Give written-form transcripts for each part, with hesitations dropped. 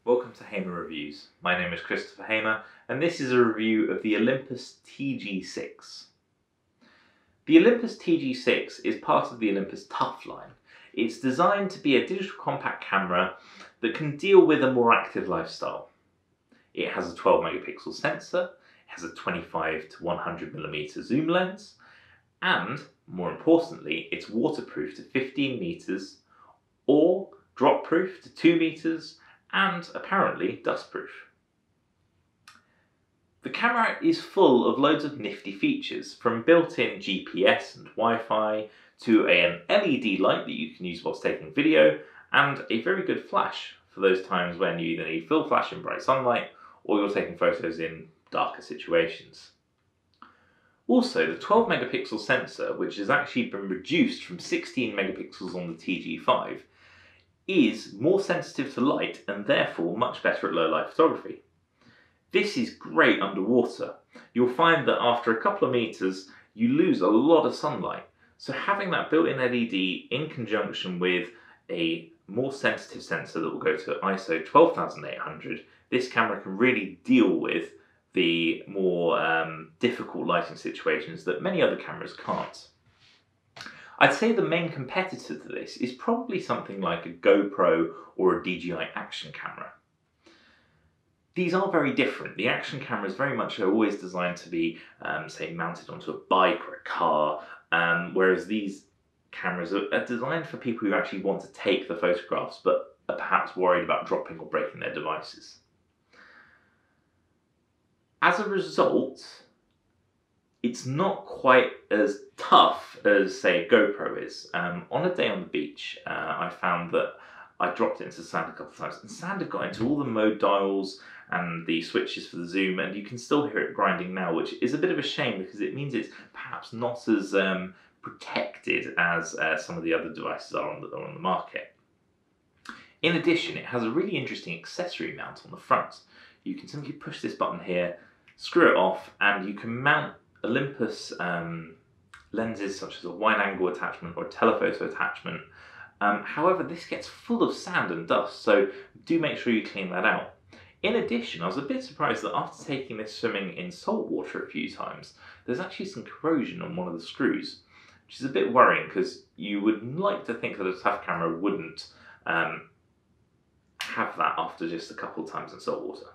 Welcome to Hamer Reviews. My name is Christopher Hamer and this is a review of the Olympus TG-6. The Olympus TG-6 is part of the Olympus Tough line. It's designed to be a digital compact camera that can deal with a more active lifestyle. It has a 12 megapixel sensor, it has a 25 to 100mm zoom lens, and more importantly, it's waterproof to 15 meters or drop proof to 2 meters and apparently dustproof. The camera is full of loads of nifty features, from built-in GPS and Wi-Fi to an LED light that you can use whilst taking video, and a very good flash for those times when you either need full flash in bright sunlight or you're taking photos in darker situations. Also, the 12 megapixel sensor, which has actually been reduced from 16 megapixels on the TG5, is more sensitive to light and therefore much better at low light photography. This is great underwater. You'll find that after a couple of meters you lose a lot of sunlight, so having that built-in LED in conjunction with a more sensitive sensor that will go to ISO 12800, this camera can really deal with the more difficult lighting situations that many other cameras can't. I'd say the main competitor to this is probably something like a GoPro or a DJI action camera. These are very different. The action camera is very much always designed to be, say, mounted onto a bike or a car, whereas these cameras are designed for people who actually want to take the photographs but are perhaps worried about dropping or breaking their devices. As a result, it's not quite as tough as, say, GoPro is. On a day on the beach, I found that I dropped it into sand a couple of times, and sand had got into all the mode dials and the switches for the zoom, and you can still hear it grinding now, which is a bit of a shame because it means it's perhaps not as protected as some of the other devices are on the market. In addition, it has a really interesting accessory mount on the front. You can simply push this button here, screw it off, and you can mount Olympus lenses such as a wide angle attachment or a telephoto attachment. However, this gets full of sand and dust, so do make sure you clean that out. In addition, I was a bit surprised that after taking this swimming in salt water a few times, there's actually some corrosion on one of the screws, which is a bit worrying because you would like to think that a tough camera wouldn't have that after just a couple of times in salt water.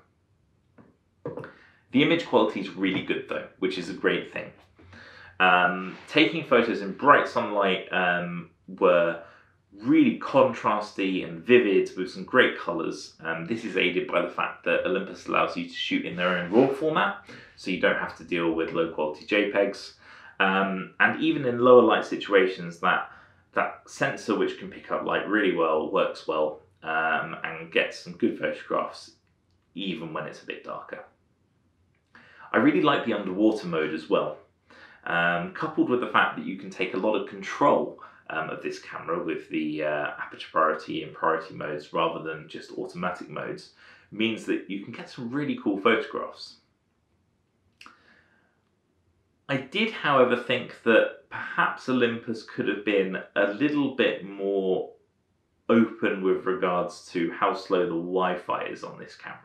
The image quality is really good though, which is a great thing. Taking photos in bright sunlight were really contrasty and vivid with some great colours. This is aided by the fact that Olympus allows you to shoot in their own RAW format, so you don't have to deal with low quality JPEGs. And even in lower light situations, that sensor, which can pick up light really well, works well and gets some good photographs even when it's a bit darker. I really like the underwater mode as well, coupled with the fact that you can take a lot of control of this camera with the aperture priority and priority modes rather than just automatic modes, means that you can get some really cool photographs. I did, however, think that perhaps Olympus could have been a little bit more open with regards to how slow the Wi-Fi is on this camera.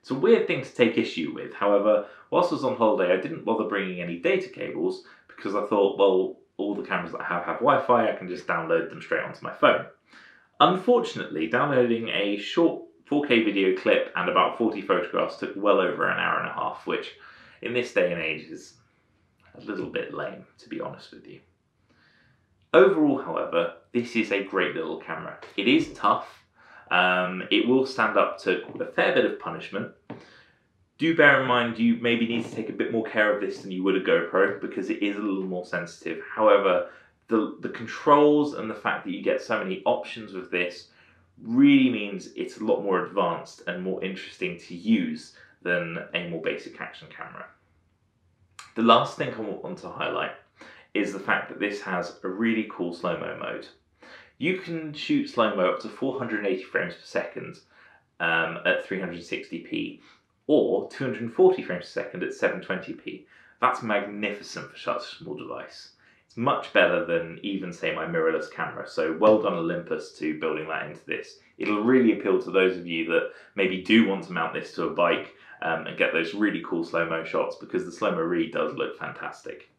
It's a weird thing to take issue with. However, whilst I was on holiday, I didn't bother bringing any data cables because I thought, well, all the cameras that I have Wi-Fi, I can just download them straight onto my phone. Unfortunately, downloading a short 4K video clip and about 40 photographs took well over an hour and a half, which in this day and age is a little bit lame, to be honest with you. Overall, however, this is a great little camera. It is tough. It will stand up to a fair bit of punishment. Do bear in mind you maybe need to take a bit more care of this than you would a GoPro because it is a little more sensitive. However, the controls and the fact that you get so many options with this really means it's a lot more advanced and more interesting to use than a more basic action camera. The last thing I want to highlight is the fact that this has a really cool slow-mo mode. You can shoot slow-mo up to 480 frames per second at 360p or 240 frames per second at 720p. That's magnificent for such a small device. It's It's much better than even, say, my mirrorless camera. So well done, Olympus, to building that into this. It'll really appeal to those of you that maybe do want to mount this to a bike and get those really cool slow-mo shots, because the slow-mo really does look fantastic.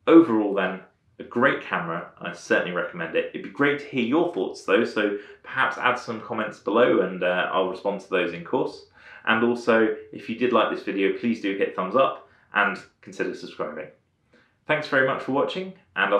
Overall then, a great camera. I certainly recommend it. It'd be great to hear your thoughts though, so perhaps add some comments below and I'll respond to those in course. And also, if you did like this video, please do hit thumbs up and consider subscribing. Thanks very much for watching, and I'll